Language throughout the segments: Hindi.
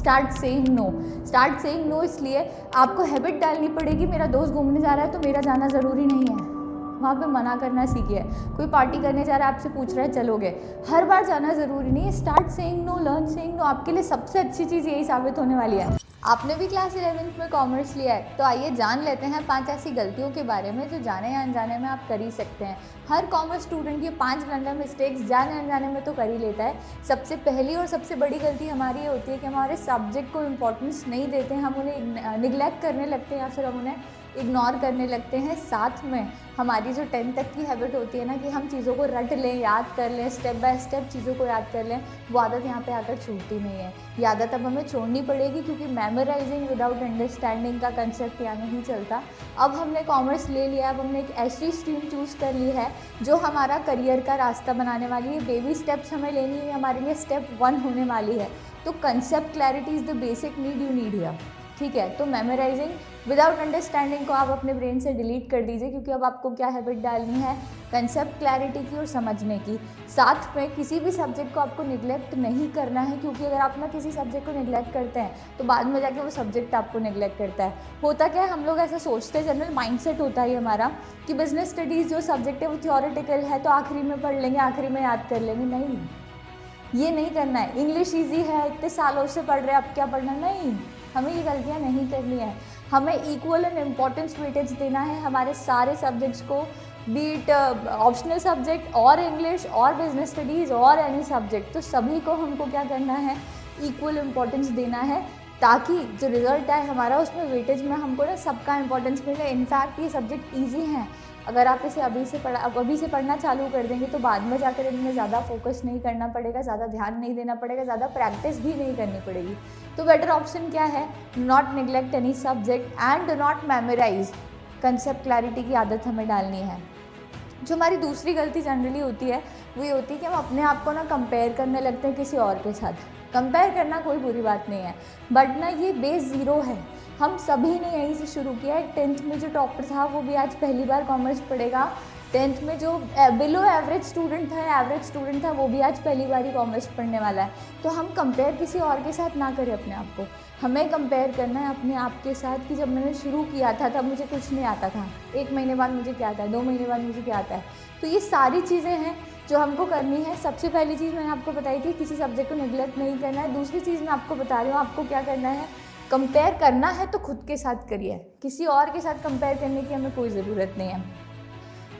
Start saying no. Start saying no इसलिए आपको हैबिट डालनी पड़ेगी, मेरा दोस्त घूमने जा रहा है तो मेरा जाना ज़रूरी नहीं है, वहाँ पे मना करना सीखिए। कोई पार्टी करने जा रहा है, आपसे पूछ रहा है चलोगे, हर बार जाना ज़रूरी नहीं है। Start saying no, learn saying no, आपके लिए सबसे अच्छी चीज़ यही साबित होने वाली है। आपने भी क्लास 11th में कॉमर्स लिया है, तो आइए जान लेते हैं 5 ऐसी गलतियों के बारे में जो जाने या अनजाने में आप कर ही सकते हैं। हर कॉमर्स स्टूडेंट ये 5 रैंडम मिस्टेक्स जाने अनजाने में तो कर ही लेता है। सबसे पहली और सबसे बड़ी गलती हमारी ये होती है कि हमारे सब्जेक्ट को इम्पोर्टेंस नहीं देते हैं, हम उन्हें निगलेक्ट करने लगते हैं या फिर हम उन्हें इग्नोर करने लगते हैं। साथ में हमारी जो 10th तक की हैबिट होती है ना कि हम चीज़ों को रट लें, याद कर लें, स्टेप बाय स्टेप चीज़ों को याद कर लें, वो आदत यहाँ पे आकर छूटती नहीं है। ये आदत अब हमें छोड़नी पड़ेगी क्योंकि मेमोराइजिंग विदाउट अंडरस्टैंडिंग का कंसेप्ट यहाँ नहीं चलता। अब हमने कॉमर्स ले लिया, अब हमने एक ऐसी स्ट्रीम चूज़ कर ली है जो हमारा करियर का रास्ता बनाने वाली है। बेबी स्टेप्स हमें लेनी है, हमारे लिए स्टेप 1 होने वाली है। तो concept clarity is the basic need you need here, ठीक है। तो मेमोराइजिंग विदाउट अंडरस्टैंडिंग को आप अपने ब्रेन से डिलीट कर दीजिए, क्योंकि अब आपको क्या हैबिट डालनी है, कंसेप्ट क्लैरिटी की और समझने की। साथ में किसी भी सब्जेक्ट को आपको निगलेक्ट नहीं करना है, क्योंकि अगर आप ना किसी सब्जेक्ट को निगलेक्ट करते हैं तो बाद में जाके वो सब्जेक्ट आपको निगलेक्ट करता है। होता क्या है, हम लोग ऐसा सोचते हैं, जनरल माइंडसेट होता है हमारा कि बिजनेस स्टडीज़ जो सब्जेक्ट है वो थियोरेटिकल है तो आखिरी में पढ़ लेंगे, आखिरी में याद कर लेंगे। नहीं, ये नहीं करना है। इंग्लिश ईजी है, इतने सालों से पढ़ रहे हैं, अब क्या पढ़ना, नहीं, हमें ये गलतियाँ नहीं करनी है। हमें इक्वल एंड इम्पॉर्टेंस वेटेज देना है हमारे सारे सब्जेक्ट्स को, बीट ऑप्शनल सब्जेक्ट और इंग्लिश और बिजनेस स्टडीज़ और एनी सब्जेक्ट, तो सभी को हमको क्या करना है, इक्वल इम्पॉर्टेंस देना है, ताकि जो रिजल्ट आए हमारा उसमें वेटेज में हमको ना सबका इम्पोर्टेंस मिले। इनफैक्ट ये सब्जेक्ट ईजी हैं, अगर आप इसे अभी से पढ़ना चालू कर देंगे तो बाद में जाकर इनमें ज़्यादा फोकस नहीं करना पड़ेगा, ज़्यादा ध्यान नहीं देना पड़ेगा, ज़्यादा प्रैक्टिस भी नहीं करनी पड़ेगी। तो बेटर ऑप्शन क्या है, not neglect any subject and not memorise. Concept clarity की आदत हमें डालनी है। जो हमारी दूसरी गलती जनरली होती है वो ये होती है कि हम अपने आप को ना कंपेयर करने लगते हैं किसी और के साथ। कंपेयर करना कोई बुरी बात नहीं है, बट ना ये बेस ज़ीरो है। हम सभी ने यहीं से शुरू किया है। 10th में जो टॉपर था वो भी आज पहली बार कॉमर्स पढ़ेगा। 10th में जो बिलो एवरेज स्टूडेंट था, एवरेज स्टूडेंट था, वो भी आज पहली बार ही कॉमर्स पढ़ने वाला है। तो हम कंपेयर किसी और के साथ ना करें अपने आप को, हमें कंपेयर करना है अपने आप के साथ कि जब मैंने शुरू किया था तब मुझे कुछ नहीं आता था, 1 महीने बाद मुझे क्या आता है, 2 महीने बाद मुझे क्या आता है। तो ये सारी चीज़ें हैं जो हमको करनी है। सबसे पहली चीज़ मैंने आपको बताई थी, किसी सब्जेक्ट को निगलेक्ट नहीं करना है। दूसरी चीज़ मैं आपको बता रही हूँ, आपको क्या करना है, कंपेयर करना है तो खुद के साथ करिए, किसी और के साथ कंपेयर करने की हमें कोई ज़रूरत नहीं है।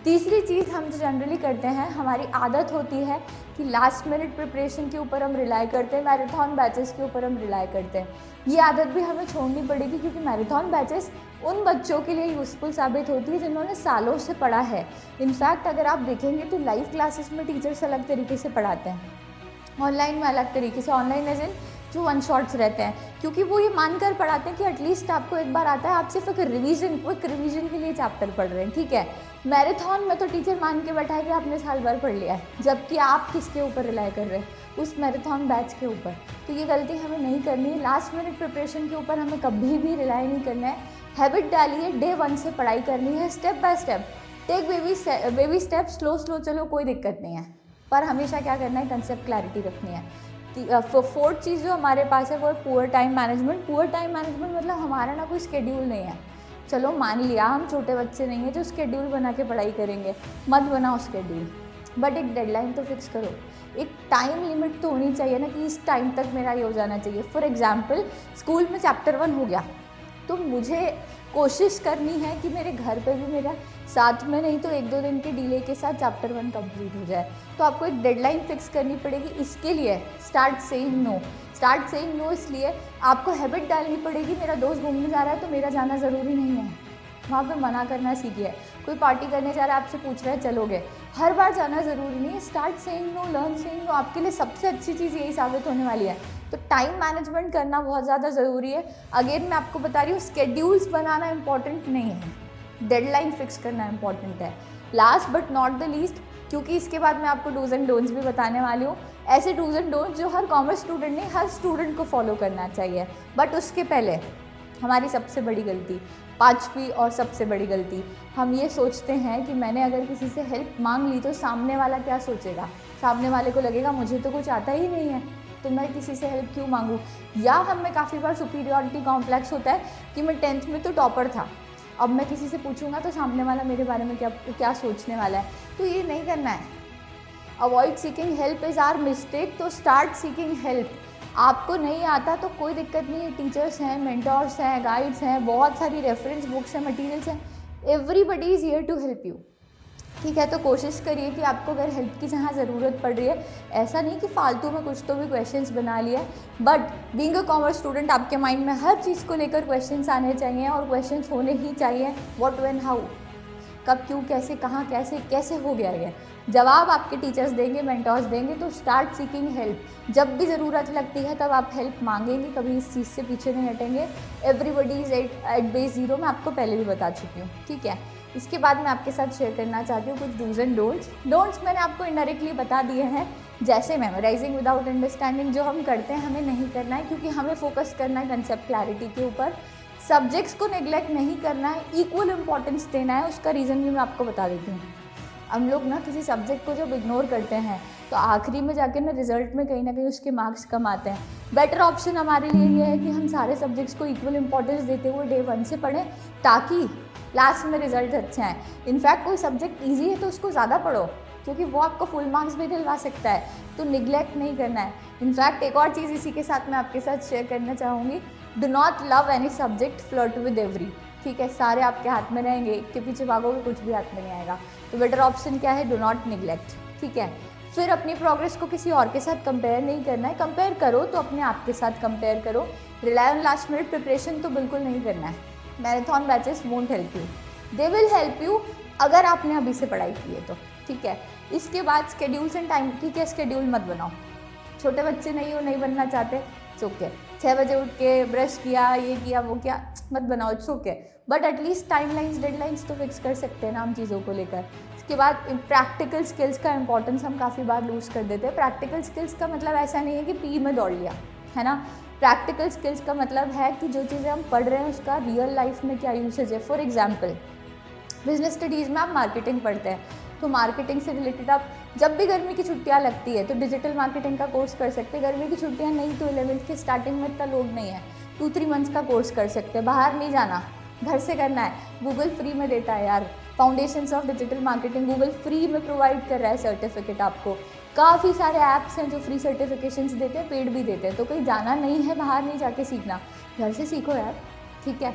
तीसरी चीज़ हम जो जनरली करते हैं, हमारी आदत होती है कि लास्ट मिनट प्रिपरेशन के ऊपर हम रिलाई करते हैं, मैराथन बैचेस के ऊपर हम रिलाई करते हैं। ये आदत भी हमें छोड़नी पड़ेगी, क्योंकि मैराथन बैचेस उन बच्चों के लिए यूज़फुल साबित होती है जिन्होंने सालों से पढ़ा है। इनफैक्ट अगर आप देखेंगे तो लाइव क्लासेस में टीचर्स अलग तरीके से पढ़ाते हैं, ऑनलाइन में अलग तरीके से। ऑनलाइन एज इन जो 1 शॉट्स रहते हैं, क्योंकि वो ये मानकर पढ़ाते हैं कि एटलीस्ट आपको एक बार आता है, आप सिर्फ एक क्विक रिवीजन के लिए चैप्टर पढ़ रहे हैं, ठीक है। मैराथन में तो टीचर मान के बैठा है कि आपने साल भर पढ़ लिया है, जबकि आप किसके ऊपर रिलाई कर रहे हैं, उस मैराथन बैच के ऊपर। तो ये गलती हमें नहीं करनी है। लास्ट मिनट प्रिपरेशन के ऊपर हमें कभी भी रिलाई नहीं करना है। हैबिट डालिए, डे 1 से पढ़ाई करनी है, step by step, take baby step, slow चलो, कोई दिक्कत नहीं है, पर हमेशा क्या करना है, कंसेप्ट क्लैरिटी रखनी है। 4th चीज़ जो हमारे पास है वो है poor time management. Poor time management मतलब हमारा ना कोई स्केड्यूल नहीं है। चलो मान लिया हम छोटे बच्चे नहीं हैं जो स्केड्यूल बना के पढ़ाई करेंगे, मत बनाओ स्केड्यूल, बट एक डेडलाइन तो फिक्स करो, एक टाइम लिमिट तो होनी चाहिए ना कि इस टाइम तक मेरा ये हो जाना चाहिए। फॉर एग्जाम्पल, स्कूल में चैप्टर 1 हो गया तो मुझे कोशिश करनी है कि मेरे घर पे भी मेरा साथ में नहीं तो 1-2 दिन के डिले के साथ चैप्टर 1 कंप्लीट हो जाए। तो आपको एक डेडलाइन फिक्स करनी पड़ेगी। इसके लिए start saying no. Start saying no इसलिए आपको हैबिट डालनी पड़ेगी, मेरा दोस्त घूमने जा रहा है तो मेरा जाना ज़रूरी नहीं है, वहाँ पे मना करना सीखिए। कोई पार्टी करने जा रहा है, आपसे पूछ रहा है चलोगे, हर बार जाना ज़रूरी नहीं है। Start saying no, learn saying no, आपके लिए सबसे अच्छी चीज़ यही साबित होने वाली है। तो टाइम मैनेजमेंट करना बहुत ज़्यादा ज़रूरी है। अगेन मैं आपको बता रही हूँ, स्केड्यूल्स बनाना इंपॉर्टेंट नहीं है, डेडलाइन फिक्स करना इंपॉर्टेंट है। Last but not the least, क्योंकि इसके बाद मैं आपको डूज एंड डोंट्स भी बताने वाली हूँ, ऐसे डूज एंड डोंट्स जो हर कॉमर्स स्टूडेंट ने, हर स्टूडेंट को फॉलो करना चाहिए। बट उसके पहले हमारी सबसे बड़ी गलती, 5वीं और सबसे बड़ी गलती, हम ये सोचते हैं कि मैंने अगर किसी से हेल्प मांग ली तो सामने वाला क्या सोचेगा, सामने वाले को लगेगा मुझे तो कुछ आता ही नहीं है, तो मैं किसी से हेल्प क्यों मांगूँ। या हमें काफ़ी बार सुपीरियॉरिटी कॉम्प्लेक्स होता है कि मैं 10th में तो टॉपर था, अब मैं किसी से पूछूंगा तो सामने वाला मेरे बारे में क्या सोचने वाला है। तो ये नहीं करना है। Avoid seeking help is our mistake, तो स्टार्ट सीकिंग हेल्प। आपको नहीं आता तो कोई दिक्कत नहीं है, टीचर्स हैं, मेंटोर्स हैं, गाइड्स हैं, बहुत सारी रेफरेंस बुक्स हैं, मटेरियल्स हैं, everybody is here to help you. ठीक है, तो कोशिश करिए कि आपको अगर हेल्प की जहाँ ज़रूरत पड़ रही है, ऐसा नहीं कि फालतू में कुछ तो भी क्वेश्चंस बना लिया, but being a commerce student आपके माइंड में हर चीज़ को लेकर क्वेश्चंस आने चाहिए और क्वेश्चंस होने ही चाहिए। व्हाट, व्हेन, हाउ, कब, क्यों, कैसे, कहाँ, कैसे कैसे हो गया ये जवाब आपके टीचर्स देंगे, मेंटोर्स देंगे। तो स्टार्ट सीकिंग हेल्प। जब भी ज़रूरत लगती है तब आप हेल्प मांगेंगे, कभी इस चीज़ से पीछे नहीं हटेंगे। Everybody is at base zero, मैं आपको पहले भी बता चुकी हूँ। ठीक है, इसके बाद मैं आपके साथ शेयर करना चाहती हूँ कुछ डूज एंड डोंट्स मैंने आपको इनडायरेक्टली बता दिए हैं, जैसे मेमोराइजिंग विदाउट अंडरस्टैंडिंग जो हम करते हैं हमें नहीं करना है, क्योंकि हमें फोकस करना है कंसेप्ट क्लैरिटी के ऊपर। सब्जेक्ट्स को नेग्लेक्ट नहीं करना है, इक्वल इंपॉर्टेंस देना है। उसका रीज़न भी मैं आपको बता देती हूँ। हम लोग ना किसी सब्जेक्ट को जब इग्नोर करते हैं तो आखिरी में जाके ना रिजल्ट में कहीं ना कहीं उसके मार्क्स कम आते हैं। बेटर ऑप्शन हमारे लिए ये है कि हम सारे सब्जेक्ट्स को इक्वल इंपॉर्टेंस देते हुए डे 1 से पढ़ें, ताकि लास्ट में रिजल्ट अच्छे आए। इनफैक्ट कोई सब्जेक्ट ईजी है तो उसको ज़्यादा पढ़ो, क्योंकि वो आपको फुल मार्क्स भी दिलवा सकता है, तो निगलेक्ट नहीं करना है। इनफैक्ट एक और चीज़ इसी के साथ मैं आपके साथ शेयर करना चाहूँगी, do not love any subject, flirt with every. ठीक है, सारे आपके हाथ में रहेंगे, एक के पीछे भागोगे कुछ भी हाथ में नहीं आएगा। तो बेटर ऑप्शन क्या है, डू नॉट निगलेक्ट। ठीक है, फिर अपनी प्रोग्रेस को किसी और के साथ कंपेयर नहीं करना है। कंपेयर करो तो अपने आप के साथ कंपेयर करो। Rely on last minute preparation तो बिल्कुल नहीं करना है। Marathon batches won't help you, they will help you अगर आपने अभी से पढ़ाई की है तो। ठीक है, इसके बाद स्केड्यूल्स एंड टाइम। ठीक है, स्केड्यूल मत बनाओ, छोटे बच्चे नहीं हो, नहीं बनना चाहते, इट्स ओके। 6 बजे उठ के ब्रश किया, ये किया, वो किया, मत बनाओ, it's okay. But at least timelines, deadlines तो फिक्स कर सकते हैं ना हम चीज़ों को लेकर। इसके बाद प्रैक्टिकल स्किल्स का इंपॉर्टेंस हम काफ़ी बार लूज़ कर देते हैं। प्रैक्टिकल स्किल्स का मतलब ऐसा नहीं है कि पी में दौड़ लिया, है ना। प्रैक्टिकल स्किल्स का मतलब है कि जो चीज़ें हम पढ़ रहे हैं उसका रियल लाइफ में क्या यूसेज है। फॉर एग्जाम्पल, बिजनेस स्टडीज़ में आप मार्केटिंग पढ़ते हैं, तो मार्केटिंग से रिलेटेड आप जब भी गर्मी की छुट्टियां लगती है तो डिजिटल मार्केटिंग का कोर्स कर सकते हैं। गर्मी की छुट्टियां नहीं तो 11th की स्टार्टिंग में इतना लोड नहीं है, 2-3 मंथ्स का कोर्स कर सकते हैं। बाहर नहीं जाना, घर से करना है। गूगल फ्री में देता है यार, foundations of digital marketing Google free में प्रोवाइड कर रहा है सर्टिफिकेट आपको। काफ़ी सारे ऐप्स हैं जो फ्री सर्टिफिकेशंस देते हैं, पेड भी देते हैं। तो कहीं जाना नहीं है, बाहर नहीं जाके सीखना, घर से सीखो यार। ठीक है,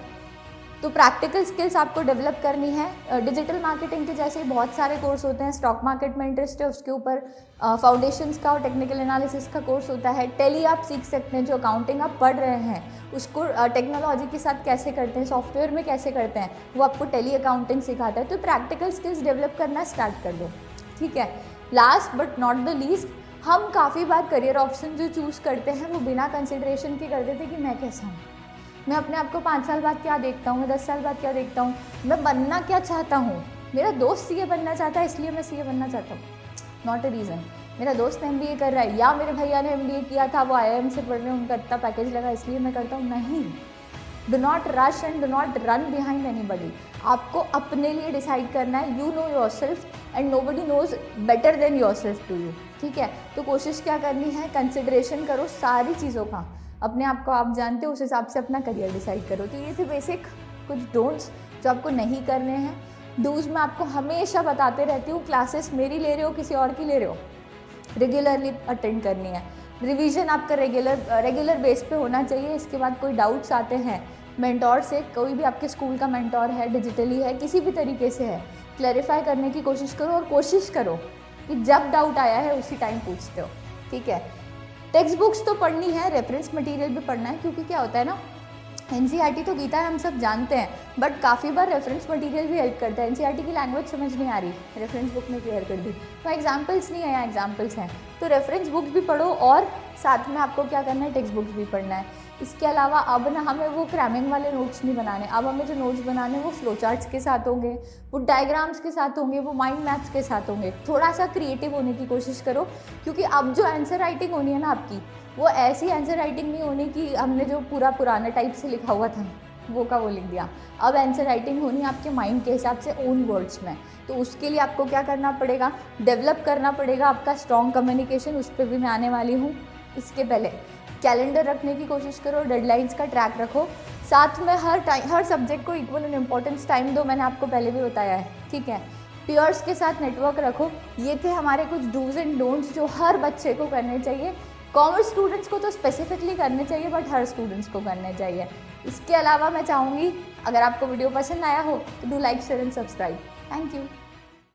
तो प्रैक्टिकल स्किल्स आपको डेवलप करनी है। डिजिटल मार्केटिंग के जैसे बहुत सारे कोर्स होते हैं। स्टॉक मार्केट में इंटरेस्ट है, उसके ऊपर फाउंडेशंस का और टेक्निकल एनालिसिस का कोर्स होता है। टेली आप सीख सकते हैं, जो अकाउंटिंग आप पढ़ रहे हैं उसको टेक्नोलॉजी के साथ कैसे करते हैं, सॉफ्टवेयर में कैसे करते हैं, वो आपको टेली अकाउंटिंग सिखाता है। तो प्रैक्टिकल स्किल्स डेवलप करना स्टार्ट कर दो। ठीक है, last but not the least, हम काफ़ी बार करियर ऑप्शन जो चूज़ करते हैं वो बिना कंसिडरेशन के कर देते कि मैं कैसा हूँ, मैं अपने आप को 5 साल बाद क्या देखता हूँ, मैं 10 साल बाद क्या देखता हूँ, मैं बनना क्या चाहता हूँ। मेरा दोस्त सीए बनना चाहता है इसलिए मैं सीए बनना चाहता हूँ, नॉट अ रीज़न। मेरा दोस्त एमबीए कर रहा है या मेरे भैया ने एमबीए किया था, वो आईआईएम से पढ़ रहे हैं, उनका इतना पैकेज लगा इसलिए मैं करता हूँ, नहीं। Do not rush and do not run behind anybody. आपको अपने लिए डिसाइड करना है। You know yourself and nobody knows better than yourself to you. ठीक है, तो कोशिश क्या करनी है, कंसिडरेशन करो सारी चीज़ों का, अपने आप को आप जानते हो, उस हिसाब से अपना करियर डिसाइड करो। तो ये थे बेसिक कुछ डोंट्स जो आपको नहीं करने हैं। डूज मैं आपको हमेशा बताते रहती हूँ, क्लासेस मेरी ले रहे हो किसी और की ले रहे हो, रेगुलरली अटेंड करनी है। रिवीजन आपका रेगुलर बेस पे होना चाहिए। इसके बाद कोई डाउट्स आते हैं मेंटोर से, कोई भी आपके स्कूल का मेंटोर है, डिजिटली है, किसी भी तरीके से है, क्लैरिफाई करने की कोशिश करो। और कोशिश करो कि जब डाउट आया है उसी टाइम पूछते हो। ठीक है, टेक्स्ट बुक्स तो पढ़नी है, रेफरेंस मटेरियल भी पढ़ना है, क्योंकि क्या होता है ना, एनसीईआरटी तो गीता है हम सब जानते हैं, बट काफ़ी बार रेफरेंस मटेरियल भी हेल्प करता है। एनसीईआरटी की लैंग्वेज समझ नहीं आ रही, रेफरेंस बुक में क्लियर कर दी, तो एग्जाम्पल्स नहीं है, यहाँ एग्जाम्पल्स हैं, तो रेफरेंस बुक्स भी पढ़ो और साथ में आपको क्या करना है, टेक्स्ट बुक्स भी पढ़ना है। इसके अलावा अब ना हमें वो क्रैमिंग वाले नोट्स नहीं बनाने, अब हमें जो नोट्स बनाने वो फ्लो चार्ट्स के साथ होंगे, वो डायग्राम्स के साथ होंगे, वो माइंड मैप्स के साथ होंगे। थोड़ा सा क्रिएटिव होने की कोशिश करो, क्योंकि अब जो आंसर राइटिंग होनी है ना आपकी, वो ऐसी आंसर राइटिंग नहीं होनी कि हमने जो पूरा पुराने टाइप से लिखा हुआ था वो का वो लिख दिया। अब आंसर राइटिंग होनी है आपके माइंड के हिसाब से, ओन वर्ड्स में। तो उसके लिए आपको क्या करना पड़ेगा, डेवलप करना पड़ेगा आपका स्ट्रॉन्ग कम्युनिकेशन, उस पर भी मैं आने वाली हूँ। इसके पहले कैलेंडर रखने की कोशिश करो, डेडलाइंस का ट्रैक रखो, साथ में हर सब्जेक्ट को इक्वल इम्पोर्टेंस टाइम दो, मैंने आपको पहले भी बताया है, ठीक है। पीयर्स के साथ नेटवर्क रखो। ये थे हमारे कुछ डूज एंड डोंट्स जो हर बच्चे को करने चाहिए। कॉमर्स स्टूडेंट्स को तो स्पेसिफिकली करने चाहिए, बट हर स्टूडेंट्स को करने चाहिए। इसके अलावा मैं चाहूँगी अगर आपको वीडियो पसंद आया हो तो do like, share and subscribe. Thank you.